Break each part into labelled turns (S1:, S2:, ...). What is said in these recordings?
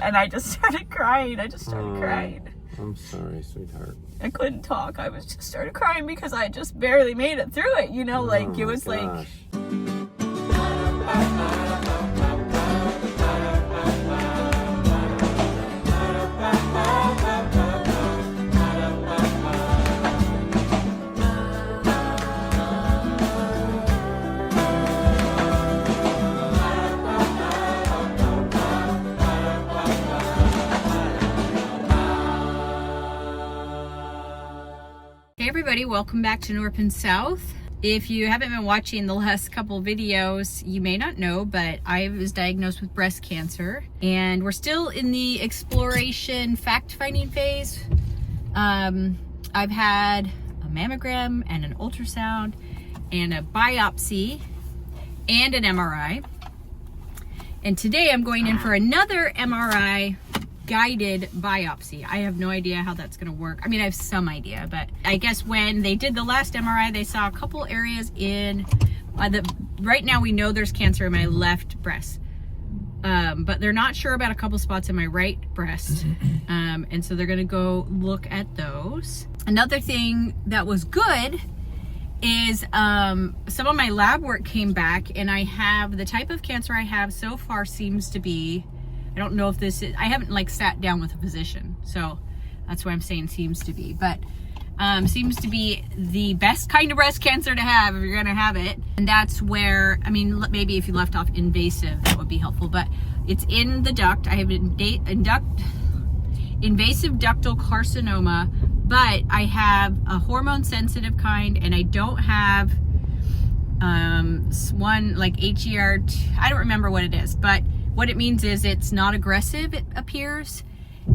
S1: And I just started crying. I just started crying.
S2: I'm sorry, sweetheart.
S1: I couldn't talk. I was just started crying because I just barely made it through it. You know, like it was like.
S3: Hey everybody, welcome back to Knorpp South. If you haven't been watching the last couple videos, you may not know, but I was diagnosed with breast cancer and we're still in the exploration fact-finding phase. I've had a mammogram and an ultrasound and a biopsy and an MRI. And today I'm going in for another MRI guided biopsy. I have no idea how that's going to work. I mean, I have some idea, but I guess when they did the last MRI, they saw a couple areas in right now we know there's cancer in my left breast. But they're not sure about a couple spots in my right breast. And so they're going to go look at those. Another thing that was good is some of my lab work came back, and I have the type of cancer I have so far seems to be, I don't know if this is, I haven't like sat down with a physician, so that's why I'm saying seems to be, but seems to be the best kind of breast cancer to have if you're gonna have it. And that's where, I mean, maybe if you left off invasive, that would be helpful, but it's in the duct. I have invasive ductal carcinoma, but I have a hormone sensitive kind, and I don't have one like HER, I don't remember what it is, but what it means is it's not aggressive, it appears,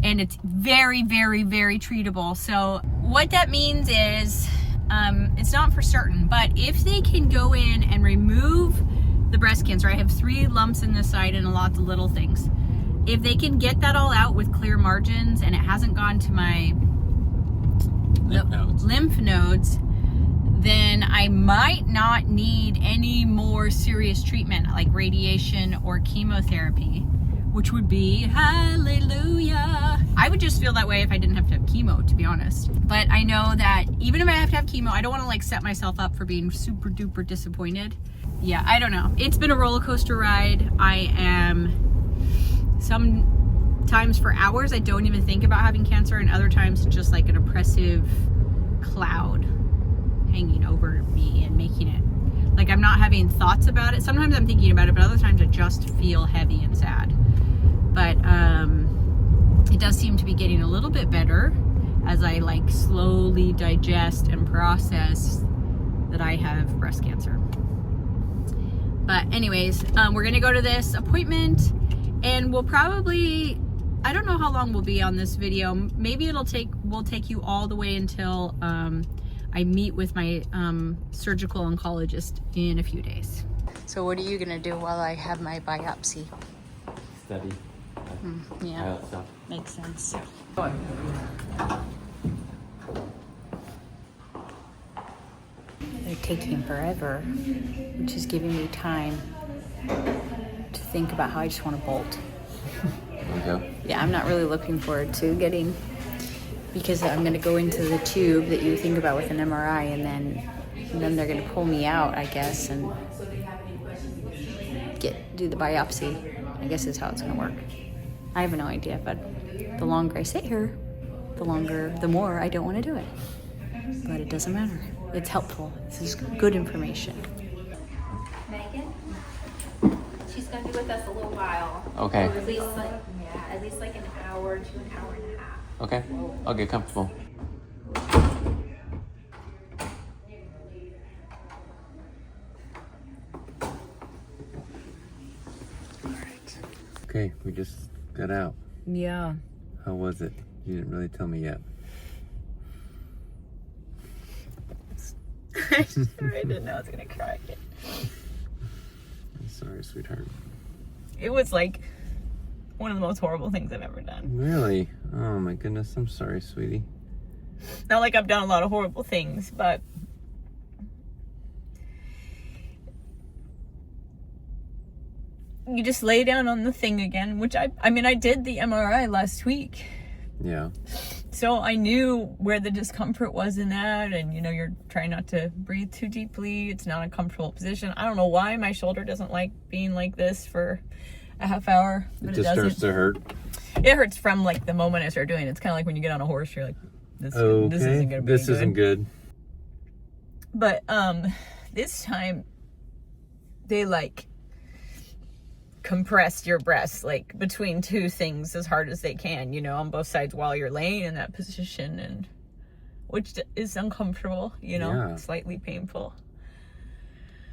S3: and it's very, very, very treatable. So what that means is, it's not for certain, but if they can go in and remove the breast cancer, I have 3 lumps in the side and a lot of little things. If they can get that all out with clear margins and it hasn't gone to my lymph nodes, then I might not need any more serious treatment like radiation or chemotherapy, which would be hallelujah. I would just feel that way if I didn't have to have chemo, to be honest. But I know that even if I have to have chemo, I don't want to like set myself up for being super duper disappointed. Yeah, I don't know. It's been a roller coaster ride. I am, sometimes for hours I don't even think about having cancer, and other times it's just like an oppressive cloud hanging over me and making it like I'm not having thoughts about it. Sometimes I'm thinking about it, but other times I just feel heavy and sad. But it does seem to be getting a little bit better as I like slowly digest and process that I have breast cancer. But anyways, we're gonna go to this appointment, and we'll probably, I don't know how long we'll be on this video. Maybe we'll take you all the way until I meet with my surgical oncologist in a few days. So what are you gonna do while I have my biopsy?
S2: Study.
S3: Yeah, makes sense. They're taking forever, which is giving me time to think about how I just want to bolt.
S2: Okay.
S3: Yeah, I'm not really looking forward to getting, because I'm going to go into the tube that you think about with an MRI, and then they're going to pull me out, I guess, and do the biopsy, I guess is how it's going to work. I have no idea, but the longer I sit here, the more I don't want to do it. But it doesn't matter. It's helpful. This is good information.
S4: Megan, she's going to be with us a little while.
S2: Okay.
S4: At least like an hour to an hour and a half.
S2: Okay. I'll get comfortable. Alright. Okay, we just got out.
S3: Yeah.
S2: How was it? You didn't really tell me yet.
S1: I didn't know I was gonna cry again.
S2: I'm sorry, sweetheart.
S1: It was like one of the most horrible things I've ever done.
S2: Really? Oh my goodness, I'm sorry, sweetie.
S1: Not like I've done a lot of horrible things, but you just lay down on the thing again, which I mean, I did the MRI last week.
S2: Yeah.
S1: So I knew where the discomfort was in that, and you know, you're trying not to breathe too deeply. It's not a comfortable position. I don't know why my shoulder doesn't like being like this for a half hour, but
S2: It just starts to hurt.
S1: It hurts from like the moment I start doing it. It's kind of like when you get on a horse, you're like, this isn't gonna be
S2: This
S1: good.
S2: isn't good.
S1: But this time they like compressed your breasts like between two things as hard as they can, you know, on both sides while you're laying in that position, and which is uncomfortable, you know,
S2: Yeah.
S1: slightly painful.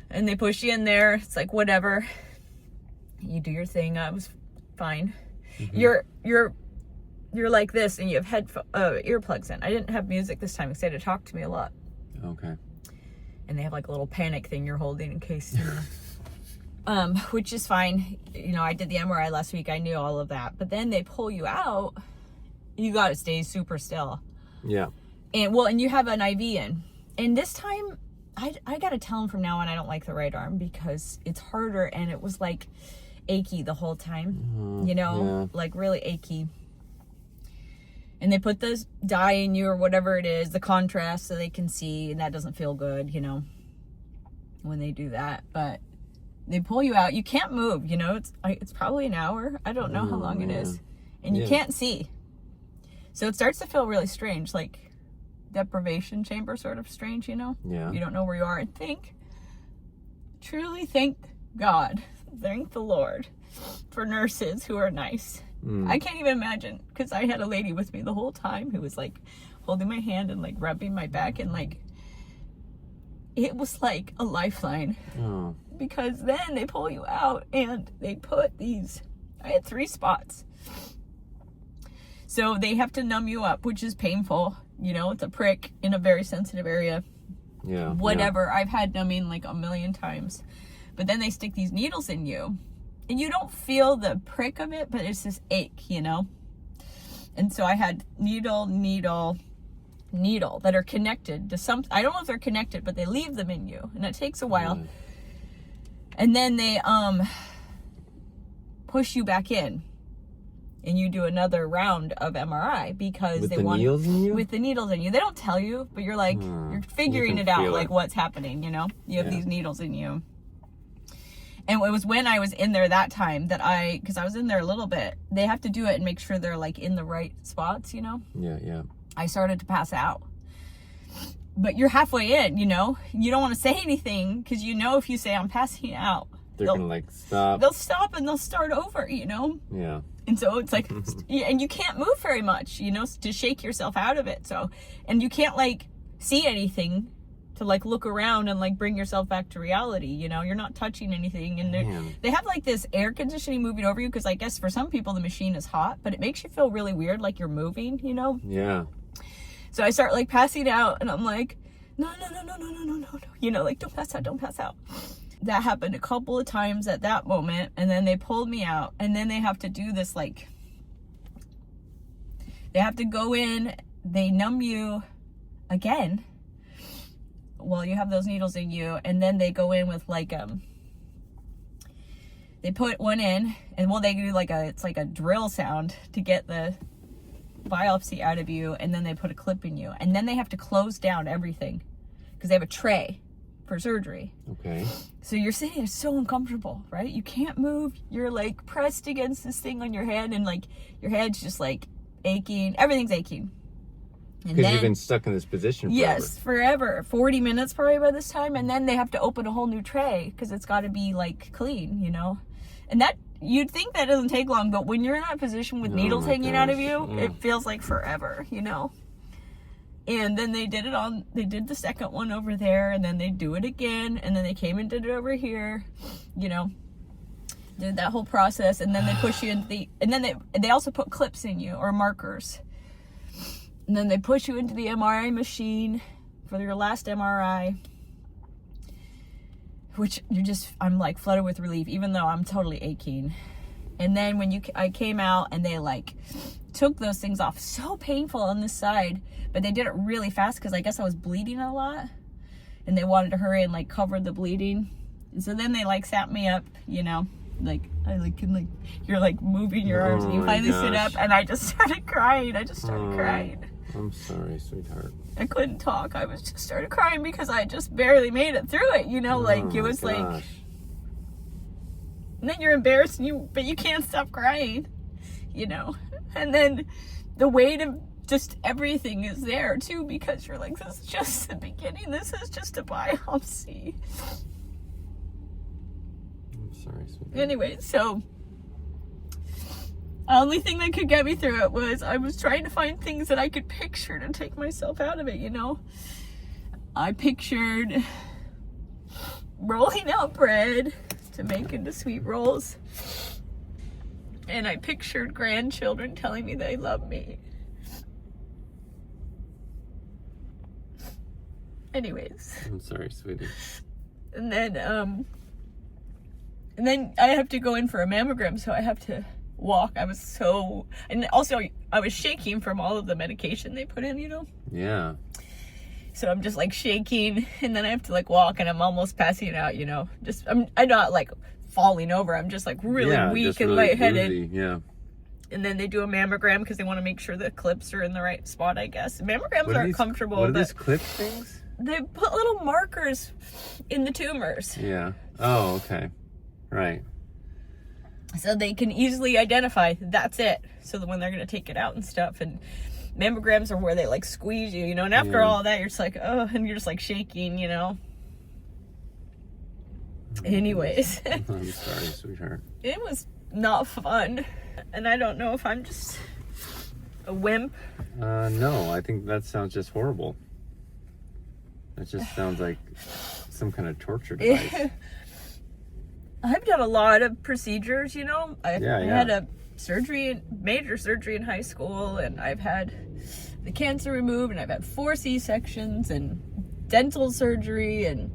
S1: And they push you in there. It's like whatever. You do your thing. I was fine. You're like this, and you have earplugs in. I didn't have music this time because they had to talk to me a lot.
S2: Okay.
S1: And they have like a little panic thing you're holding in case, you know. Which is fine. You know, I did the MRI last week. I knew all of that. But then they pull you out. You got to stay super still.
S2: Yeah.
S1: And you have an IV in. And this time, I got to tell them from now on I don't like the right arm because it's harder, and it was like achy the whole time. You know, like really achy. And they put this dye in you or whatever it is, the contrast, so they can see, and that doesn't feel good, you know, when they do that. But they pull you out. You can't move, you know. It's probably an hour. I don't know how long it is. And you can't see. So it starts to feel really strange, like deprivation chamber sort of strange, you know?
S2: Yeah.
S1: You don't know where you are. And truly thank God, thank the Lord for nurses who are nice. I can't even imagine, because I had a lady with me the whole time who was like holding my hand and like rubbing my back, and like it was like a lifeline.
S2: Oh.
S1: Because then they pull you out and they put these, I had 3 spots. So they have to numb you up, which is painful. You know, it's a prick in a very sensitive area.
S2: Yeah.
S1: Whatever. I've had numbing like a million times. But then they stick these needles in you. And you don't feel the prick of it, but it's this ache, you know? And so I had needle that are connected to some, I don't know if they're connected, but they leave them in you. And it takes a while. And then they push you back in. And you do another round of MRI because they want
S2: needles in you?
S1: with the needles in you. They don't tell you, but you're like you're figuring it out, like what's happening. You know, you have these needles in you. And it was when I was in there that time that because I was in there a little bit. They have to do it and make sure they're like in the right spots. You know.
S2: Yeah.
S1: I started to pass out. But you're halfway in. You know, you don't want to say anything because you know if you say I'm passing out,
S2: they're gonna like stop.
S1: They'll stop and they'll start over. You know.
S2: Yeah.
S1: And so it's like, and you can't move very much, you know, to shake yourself out of it. So, and you can't like see anything to like look around and like bring yourself back to reality. You know, you're not touching anything. And they have like this air conditioning moving over you. Cause I guess for some people the machine is hot, but it makes you feel really weird. Like you're moving, you know?
S2: Yeah.
S1: So I start like passing out and I'm like, no. You know, like don't pass out. That happened a couple of times at that moment, and then they pulled me out, and then they have to do this, like, they have to go in, they numb you again while you have those needles in you, and then they go in with, like, they put one in, and well, they do, like, it's like a drill sound to get the biopsy out of you, and then they put a clip in you, and then they have to close down everything, because they have a tray for surgery.
S2: Okay.
S1: So you're sitting there so uncomfortable, right? You can't move. You're like pressed against this thing on your head, and like your head's just like aching. Everything's aching.
S2: Because you've been stuck in this position forever.
S1: Yes, forever. 40 minutes probably by this time. And then they have to open a whole new tray because it's got to be like clean, you know? And that, you'd think that doesn't take long, but when you're in that position with needles hanging out of you, it feels like forever, you know? And then they did the second one over there, and then they do it again, and then they came and did it over here, you know, did that whole process, and then they push you into and then they also put clips in you, or markers, and then they push you into the MRI machine for your last MRI, which I'm like flooded with relief, even though I'm totally aching. And then I came out, and they like took those things off, so painful on this side, but they did it really fast because I guess I was bleeding a lot, and they wanted to hurry and like cover the bleeding. And so then they like sat me up, you know, like I like can like you're like moving your arms and you finally sit up, and I just started crying. I just started crying.
S2: I'm sorry, sweetheart.
S1: I couldn't talk. I was just started crying because I just barely made it through it. You know, like it was like. And then you're embarrassed, but you can't stop crying. You know, and then the weight of just everything is there too, because you're like, this is just the beginning. This is just a biopsy.
S2: I'm sorry, sweetheart.
S1: Anyway, so the only thing that could get me through it was I was trying to find things that I could picture to take myself out of it, you know. I pictured rolling out bread to make into sweet rolls. And I pictured grandchildren telling me they love me. Anyways.
S2: I'm sorry, sweetie.
S1: And then I have to go in for a mammogram, so I have to walk. And also I was shaking from all of the medication they put in, you know?
S2: Yeah.
S1: So I'm just like shaking, and then I have to like walk, and I'm almost passing out, you know? I'm not like falling over. I'm just like really weak and
S2: really
S1: lightheaded.
S2: woozy, yeah.
S1: And then they do a mammogram because they want to make sure the clips are in the right spot, I guess. Mammograms aren't comfortable.
S2: What are these clip things?
S1: They put little markers in the tumors.
S2: Yeah. Oh, okay. Right.
S1: So they can easily identify that's it. So that when they're going to take it out and stuff. And mammograms are where they like squeeze you, you know. And after all that, you're just like, oh, and you're just like shaking, you know. Anyways.
S2: I'm sorry, sweetheart.
S1: It was not fun. And I don't know if I'm just a wimp.
S2: No, I think that sounds just horrible. It just sounds like some kind of torture device.
S1: I've done a lot of procedures, you know. I had a major surgery in high school, and I've had the cancer removed, and I've had 4 C-sections and dental surgery, and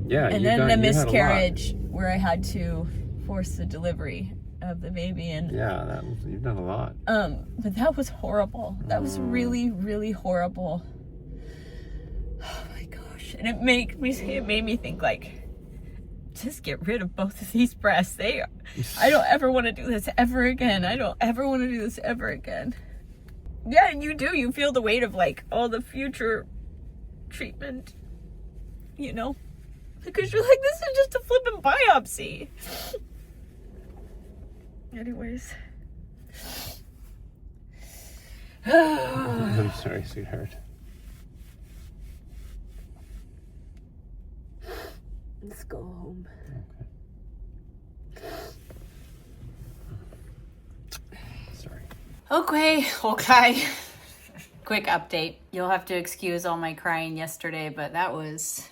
S1: then the miscarriage where I had to force the delivery of the baby. And
S2: you've done a lot.
S1: But that was horrible. That was really, really horrible. Oh my gosh. And it made me think like, just get rid of both of these breasts. I don't ever want to do this ever again. I don't ever want to do this ever again. Yeah, and you feel the weight of like all the future treatment, you know, because you're like, this is just a flippin' biopsy. Anyways.
S2: I'm sorry, sweetheart.
S1: Let's go home.
S2: Okay. Sorry.
S3: Okay. Quick update. You'll have to excuse all my crying yesterday, but that was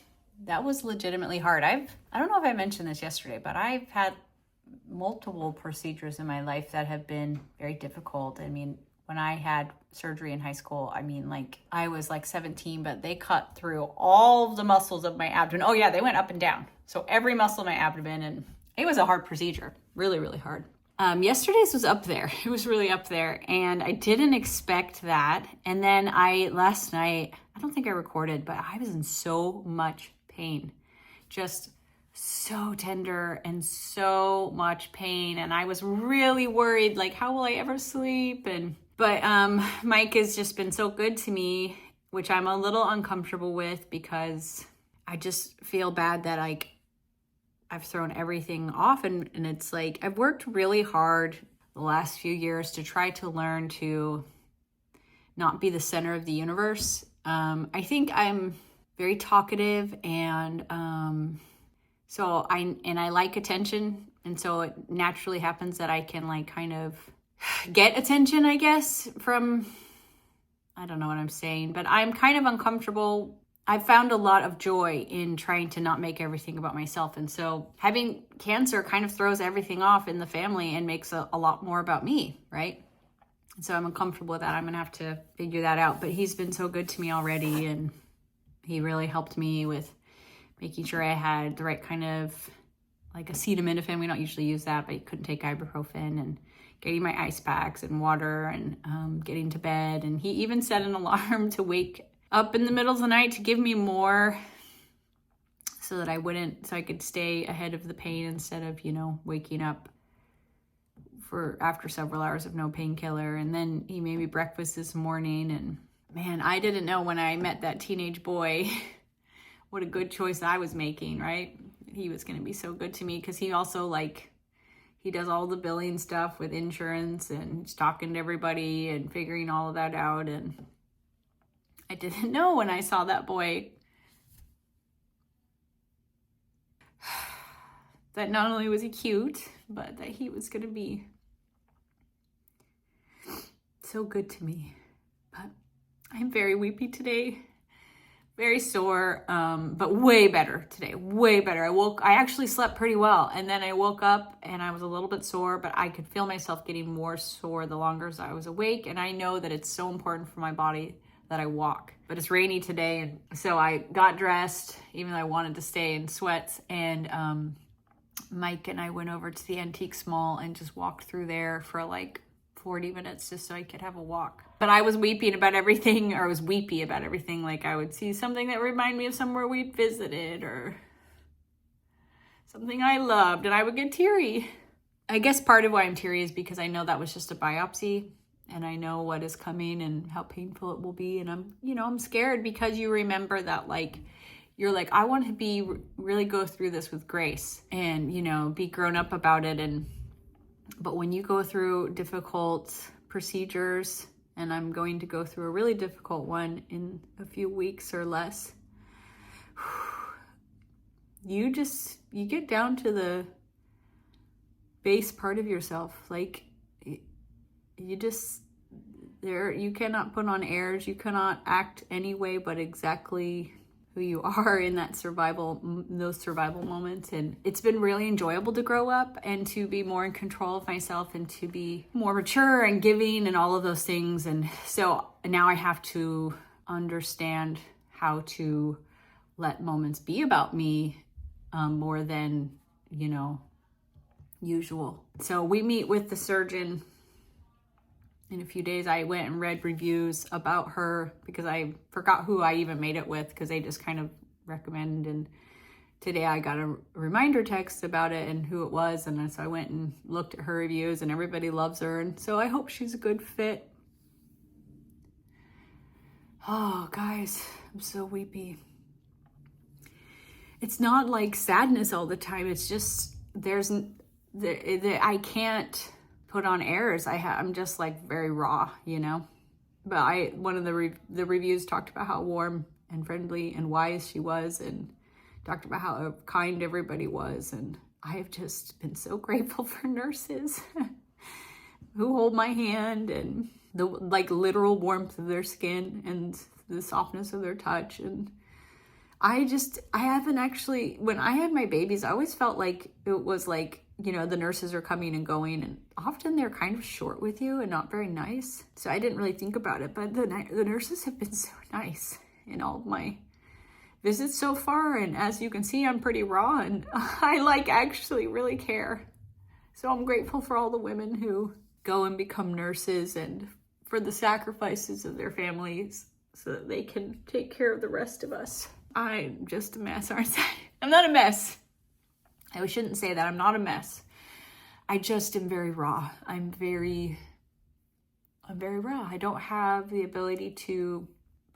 S3: legitimately hard. I don't know if I mentioned this yesterday, but I've had multiple procedures in my life that have been very difficult. I mean, when I had surgery in high school, I mean, like, I was like 17, but they cut through all of the muscles of my abdomen. Oh yeah, they went up and down. So every muscle in my abdomen, and it was a hard procedure. Really, really hard. Yesterday's was up there. It was really up there, and I didn't expect that. And then last night, I don't think I recorded, but I was in so much pain. Just so tender and so much pain, and I was really worried, like, how will I ever sleep? But Mike has just been so good to me, which I'm a little uncomfortable with, because I just feel bad that like I've thrown everything off, and it's like I've worked really hard the last few years to try to learn to not be the center of the universe. I think I'm very talkative, and so I like attention, and so it naturally happens that I can like kind of get attention, I guess, from, I don't know what I'm saying, but I'm kind of uncomfortable. I've found a lot of joy in trying to not make everything about myself, and so having cancer kind of throws everything off in the family and makes a lot more about me, right? And so I'm uncomfortable with that. I'm gonna have to figure that out, but he's been so good to me already, and he really helped me with making sure I had the right kind of like acetaminophen. We don't usually use that, but he couldn't take ibuprofen, and getting my ice packs and water, and getting to bed. And he even set an alarm to wake up in the middle of the night to give me more so that I could stay ahead of the pain instead of, waking up after several hours of no painkiller. And then he made me breakfast this morning, and man, I didn't know when I met that teenage boy what a good choice I was making, right? He was going to be so good to me, because he also he does all the billing stuff with insurance, and he's talking to everybody and figuring all of that out. And I didn't know when I saw that boy that not only was he cute, but that he was going to be so good to me. But I'm very weepy today, very sore, but way better today, way better. I actually slept pretty well, and then I woke up and I was a little bit sore, but I could feel myself getting more sore the longer as I was awake. And I know that it's so important for my body that I walk. But it's rainy today, and so I got dressed, even though I wanted to stay in sweats, and Mike and I went over to the Antiques Mall and just walked through there for 40 minutes just so I could have a walk. But I was weepy about everything. Like, I would see something that reminded me of somewhere we'd visited or something I loved, and I would get teary. I guess part of why I'm teary is because I know that was just a biopsy, and I know what is coming and how painful it will be. And I'm scared, because you remember that, you're like, I want to really go through this with grace and, be grown up about it. But when you go through difficult procedures, and I'm going to go through a really difficult one in a few weeks or less, you get down to the base part of yourself. You cannot put on airs. You cannot act any way but exactly who you are in those survival moments. And it's been really enjoyable to grow up and to be more in control of myself and to be more mature and giving and all of those things. And so now I have to understand how to let moments be about me more than, usual. So we meet with the surgeon in a few days. I went and read reviews about her because I forgot who I even made it with, because they just kind of recommend. And today I got a reminder text about it and who it was. And so I went and looked at her reviews, and everybody loves her. And so I hope she's a good fit. Oh, guys, I'm so weepy. It's not like sadness all the time. It's just, I can't put on airs. I'm just very raw, But one of the reviews talked about how warm and friendly and wise she was, and talked about how kind everybody was. And I have just been so grateful for nurses who hold my hand, and the literal warmth of their skin and the softness of their touch. And I haven't actually, when I had my babies, I always felt like it was the nurses are coming and going, and often they're kind of short with you and not very nice. So I didn't really think about it, but the nurses have been so nice in all of my visits so far. And as you can see, I'm pretty raw, and I actually really care. So I'm grateful for all the women who go and become nurses, and for the sacrifices of their families so that they can take care of the rest of us. I'm just a mess, aren't I? I'm not a mess. I shouldn't say that. I'm not a mess. I just am very raw. I'm very raw. I don't have the ability to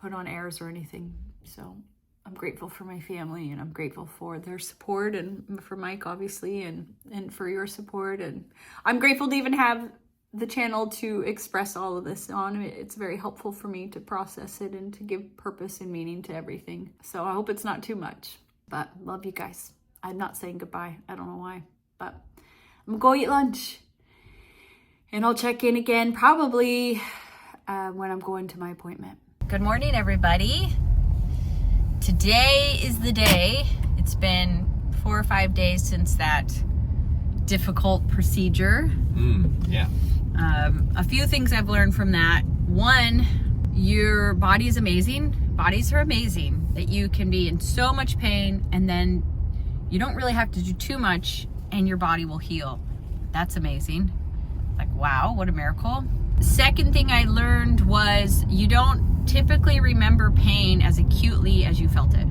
S3: put on airs or anything. So I'm grateful for my family, and I'm grateful for their support, and for Mike, obviously, and for your support. And I'm grateful to even have the channel to express all of this on. It's very helpful for me to process it and to give purpose and meaning to everything. So I hope it's not too much, but love you guys. I'm not saying goodbye. I don't know why, but I'm gonna go eat lunch, and I'll check in again probably when I'm going to my appointment.
S1: Good morning, everybody. Today is the day. It's been 4 or 5 days since that difficult procedure.
S2: Yeah.
S1: A few things I've learned from that. One, your body is amazing. Bodies are amazing, that you can be in so much pain, and then you don't really have to do too much, and your body will heal. That's amazing. Wow, what a miracle. Second thing I learned was you don't typically remember pain as acutely as you felt it.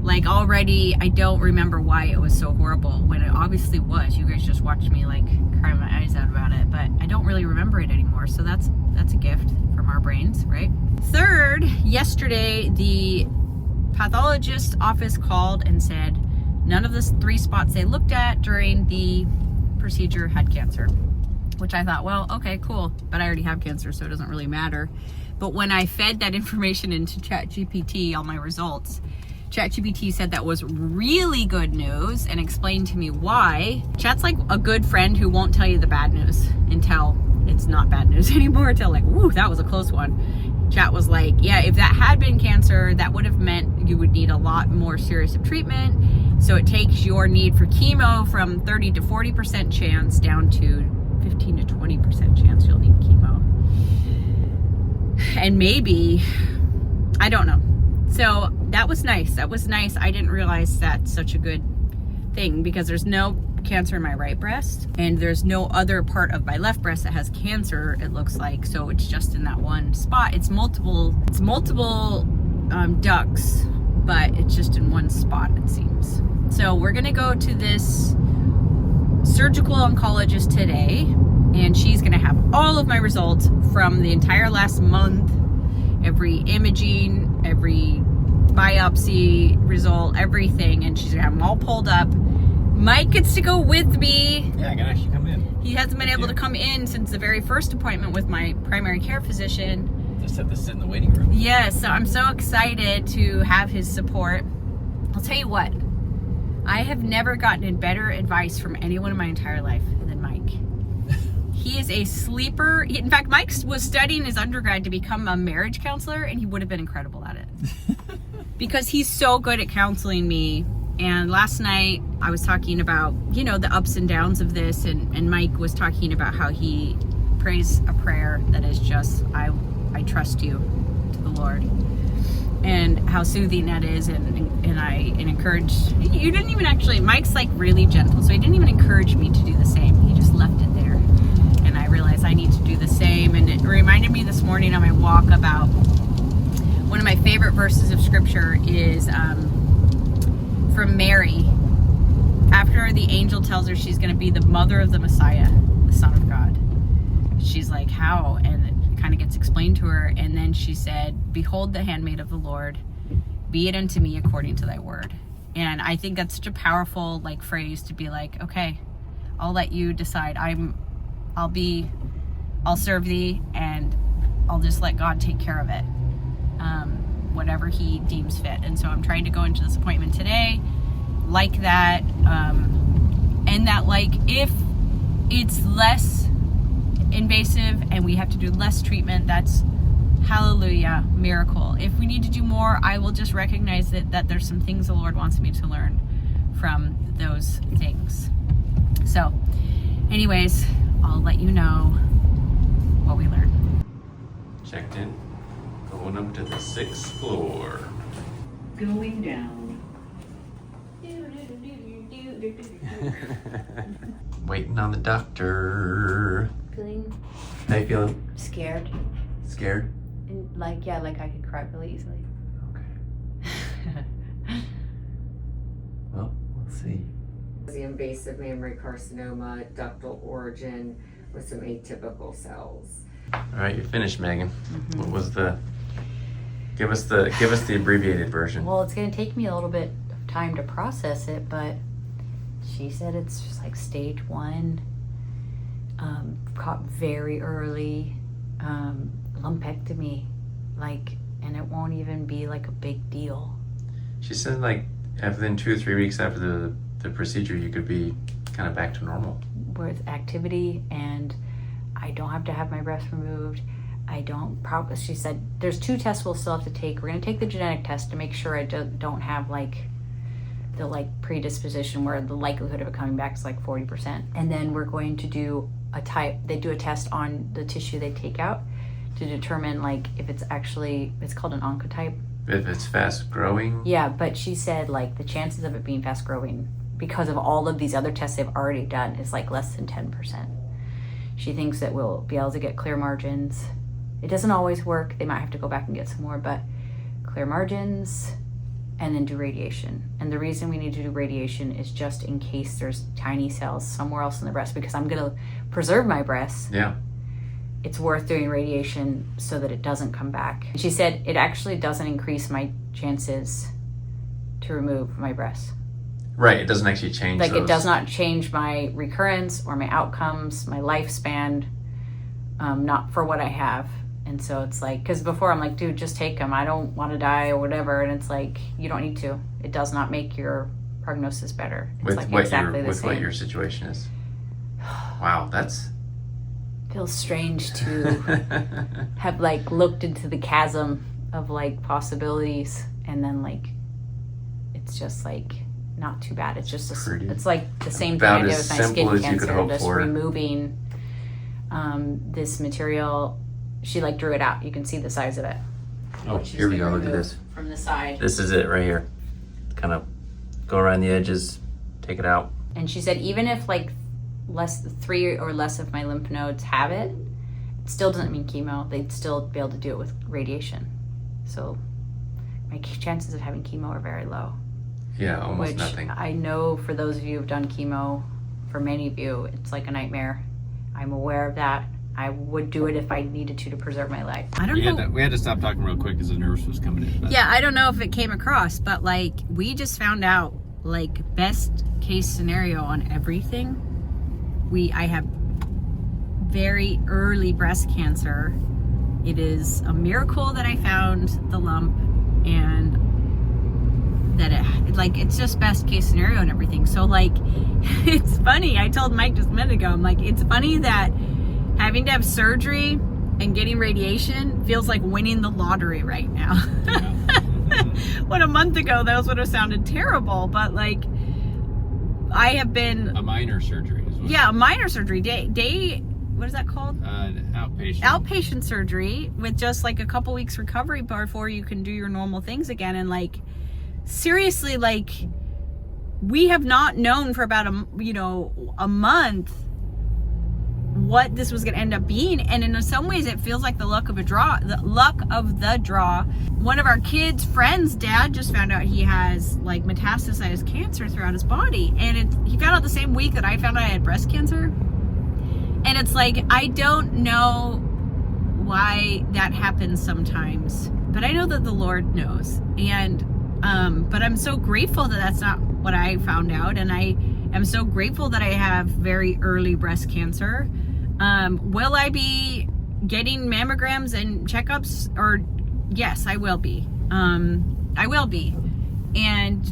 S3: Like already, I don't remember why it was so horrible when it obviously was. You guys just watched me like cry my eyes out about it, but I don't really remember it anymore. So that's a gift from our brains, right? Third, yesterday, the pathologist's office called and said none of the 3 spots they looked at during the procedure had cancer, which I thought, well, okay, cool, but I already have cancer, so it doesn't really matter. But when I fed that information into ChatGPT, all my results, ChatGPT said that was really good news and explained to me why. Chat's like a good friend who won't tell you the bad news until it's not bad news anymore, until like, woo, that was a close one. Chat was like, yeah, if that had been cancer, that would have meant you would need a lot more serious of treatment. So it takes your need for chemo from 30 to 40% chance down to 15 to 20% chance you'll need chemo. And maybe, I don't know. So that was nice. That was nice. I didn't realize that's such a good thing because there's no cancer in my right breast and there's no other part of my left breast that has cancer, it looks like. So it's just in that one spot. It's multiple ducts, but it's just in one spot, it seems. So we're gonna go to this surgical oncologist today, and she's gonna have all of my results from the entire last month, every imaging, every biopsy result, everything, and she's gonna have them all pulled up. Mike gets to go with me.
S2: Yeah, I can actually come in.
S3: He hasn't been able to come in since the very first appointment with my primary care physician.
S2: Just have to sit in the waiting room.
S3: Yes, so I'm so excited to have his support. I'll tell you what, I have never gotten better advice from anyone in my entire life than Mike. He is a sleeper. In fact, Mike was studying his undergrad to become a marriage counselor, and he would have been incredible at it. Because he's so good at counseling me. And last night I was talking about, you know, the ups and downs of this, and Mike was talking about how he prays a prayer that is just, I trust you to the Lord, and how soothing that is, and encouraged. You didn't even actually, Mike's like really gentle, so he didn't even encourage me to do the same. He just left it there, and I realized I need to do the same. And it reminded me this morning on my walk about one of my favorite verses of scripture is from Mary, after the angel tells her she's going to be the mother of the Messiah, the Son of God. She's like, how? And it kind of gets explained to her, and then she said, behold the handmaid of the Lord, be it unto me according to thy word. And I think that's such a powerful like phrase to be like, okay, I'll let you decide. I'll serve thee, and I'll just let God take care of it, whatever he deems fit. And so I'm trying to go into this appointment today like that, and that like if it's less invasive and we have to do less treatment, that's hallelujah, miracle. If we need to do more, I will just recognize that there's some things the Lord wants me to learn from those things. So anyways, I'll let you know what we learn.
S2: Checked in. Going up to the 6th floor.
S3: Going down.
S2: Waiting on the doctor.
S4: Feeling
S2: How you feeling?
S4: scared.
S2: Scared?
S4: And like I could cry really easily.
S2: Okay. Well, we'll see.
S5: The invasive mammary carcinoma, ductal origin with some atypical cells.
S2: All right, you're finished, Megan. What was the? Give us the abbreviated version.
S6: Well, it's going to take me a little bit of time to process it, but she said it's just like stage 1, caught very early, lumpectomy, like, and it won't even be like a big deal.
S2: She said like within 2 or 3 weeks after the procedure, you could be kind of back to normal.
S6: With activity, and I don't have to have my breast removed. She said there's 2 tests we'll still have to take. We're going to take the genetic test to make sure I don't have like the like predisposition where the likelihood of it coming back is like 40%. And then we're going to do they do a test on the tissue they take out to determine like if it's called an oncotype.
S2: If it's fast growing?
S6: Yeah, but she said like the chances of it being fast growing because of all of these other tests they've already done is like less than 10%. She thinks that we'll be able to get clear margins. It doesn't always work. They might have to go back and get some more, but clear margins, and then do radiation. And the reason we need to do radiation is just in case there's tiny cells somewhere else in the breast, because I'm gonna preserve my breasts.
S2: Yeah.
S6: It's worth doing radiation so that it doesn't come back. She said it actually doesn't increase my chances to remove my breasts.
S2: Right, it doesn't actually change
S6: Like
S2: those.
S6: it does not change my recurrence or my outcomes, my lifespan, not for what I have. And so it's like, because before I'm like, dude, just take them. I don't want to die or whatever. And it's like, you don't need to. It does not make your prognosis better. It's
S2: With
S6: like
S2: what
S6: exactly
S2: your,
S6: the
S2: with
S6: same.
S2: what your situation is. Wow, that's...
S6: Feels strange to have like looked into the chasm of like possibilities, and then like it's just like not too bad. It's just it's like the same thing
S2: About
S6: I did
S2: as
S6: with my
S2: simple
S6: skin
S2: as you could
S6: cancer,
S2: hope
S6: just
S2: for.
S6: removing this material. She like drew it out. You can see the size of it.
S2: Oh,
S6: What she's
S2: here we
S6: gonna
S2: go. Look at
S6: remove
S2: this.
S6: from the side.
S2: This is it right here. Kind of go around the edges, take it out.
S6: And she said even if like 3 or less of my lymph nodes have it, it still doesn't mean chemo. They'd still be able to do it with radiation. So my chances of having chemo are very low.
S2: Yeah, almost
S6: Which
S2: nothing.
S6: I know for those of you who've done chemo, for many of you, it's like a nightmare. I'm aware of that. I would do it if I needed to preserve my life.
S3: I don't know.
S2: We had to stop talking real quick because the nurse was coming in. But
S3: Yeah, I don't know if it came across, but like we just found out like best case scenario on everything. I have very early breast cancer. It is a miracle that I found the lump, and that it's just best case scenario and everything. So like, it's funny. I told Mike just a minute ago, I'm like, it's funny that having to have surgery and getting radiation feels like winning the lottery right now. When a month ago, those would have sounded terrible, but like, I have been
S2: a minor surgery as well.
S3: a minor surgery day what is that called? Outpatient surgery with just like a couple weeks recovery before you can do your normal things again. And like, seriously, like we have not known for about a month what this was going to end up being, and in some ways it feels like the luck of the draw. One of our kids' friends' dad just found out he has like metastasized cancer throughout his body, and he found out the same week that I found out I had breast cancer. And it's like, I don't know why that happens sometimes, but I know that the Lord knows. And but I'm so grateful that that's not what I found out, and I am so grateful that I have very early breast cancer. Will I be getting mammograms and checkups? Or yes, I will be. I will be. And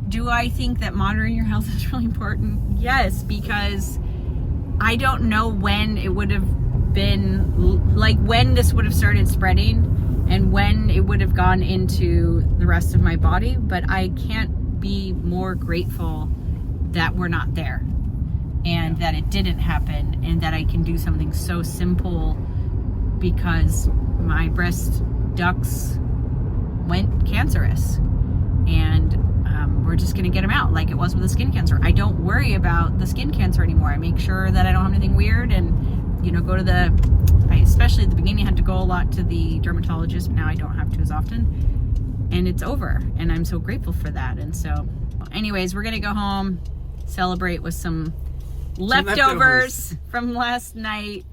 S3: do I think that monitoring your health is really important? Yes, because I don't know when it would have been, like when this would have started spreading and when it would have gone into the rest of my body, but I can't be more grateful that we're not there, and that it didn't happen, and that I can do something so simple because my breast ducts went cancerous, and we're just gonna get them out like it was with the skin cancer. I don't worry about the skin cancer anymore. I make sure that I don't have anything weird, and go to especially at the beginning I had to go a lot to the dermatologist, but now I don't have to as often, and it's over, and I'm so grateful for that. And so anyways, we're gonna go home, celebrate with some leftovers from last night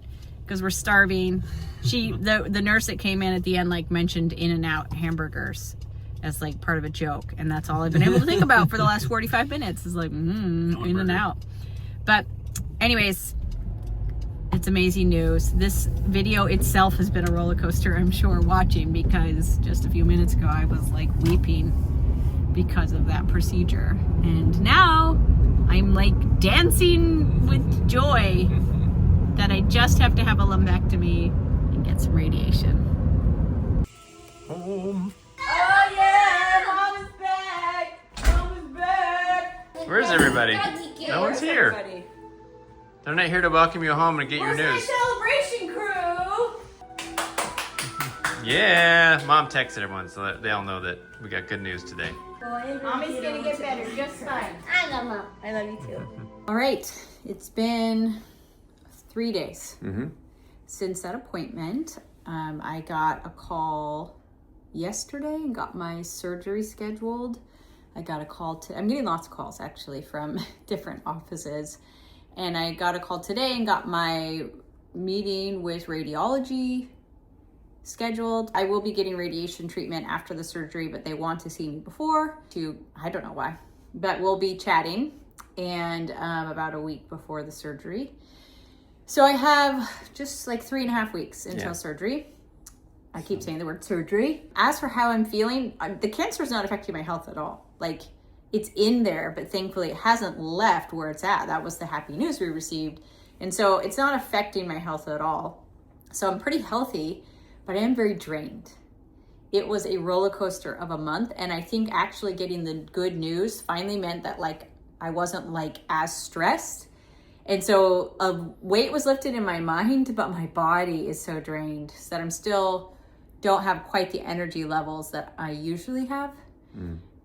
S3: because we're starving. The nurse that came in at the end like mentioned In-N-Out hamburgers as like part of a joke, and that's all I've been able to think about for the last 45 minutes is like In-N-Out. But anyways, it's amazing news. This video itself has been a roller coaster, I'm sure, watching, because just a few minutes ago I was like weeping because of that procedure, and now I'm like dancing with joy that I just have to have a lumpectomy and get some radiation.
S2: Home.
S1: Oh yeah, Mom is back. Mom is back.
S2: Where's everybody? No one's here.
S1: Everybody.
S2: They're not here to welcome you home and get
S1: Where's
S2: your
S1: my
S2: news.
S1: celebration crew?
S2: Yeah, Mom texted everyone so that they all know that we got good news today.
S1: Mommy's gonna get better just fine.
S4: I love Mom.
S1: I love you too.
S6: All right, it's been 3 days
S2: Mm-hmm.
S6: since that appointment. I got a call yesterday and got my surgery scheduled. I got a call I'm getting lots of calls actually from different offices. And I got a call today and got my meeting with radiology scheduled. I will be getting radiation treatment after the surgery, but they want to see me before I don't know why, but we'll be chatting and about a week before the surgery. So I have just like 3.5 weeks until surgery. I keep saying the word surgery. As for how I'm feeling, the cancer is not affecting my health at all. Like, it's in there, but thankfully it hasn't left where it's at. That was the happy news we received. And so it's not affecting my health at all. So I'm pretty healthy, but I am very drained. It was a roller coaster of a month. And I think actually getting the good news finally meant that like I wasn't like as stressed. And so a weight was lifted in my mind, but my body is so drained so that I'm still don't have quite the energy levels that I usually have.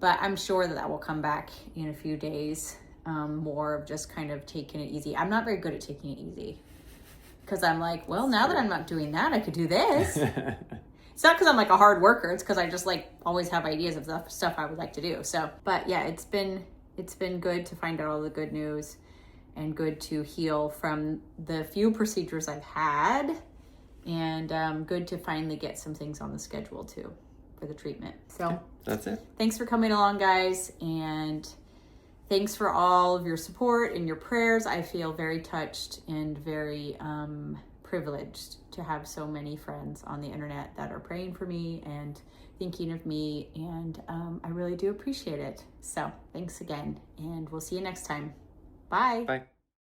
S6: But I'm sure that will come back in a few days. More of just kind of taking it easy. I'm not very good at taking it easy because I'm like, well, now that I'm not doing that, I could do this. It's not because I'm like a hard worker. It's because I just like always have ideas of the stuff I would like to do. So, but yeah, it's been good to find out all the good news and good to heal from the few procedures I've had, and good to finally get some things on the schedule too for the treatment. So
S2: that's it.
S6: Thanks for coming along, guys, and thanks for all of your support and your prayers. I feel very touched and very privileged to have so many friends on the internet that are praying for me and thinking of me, and I really do appreciate it. So thanks again, and we'll see you next time. Bye.
S2: Bye.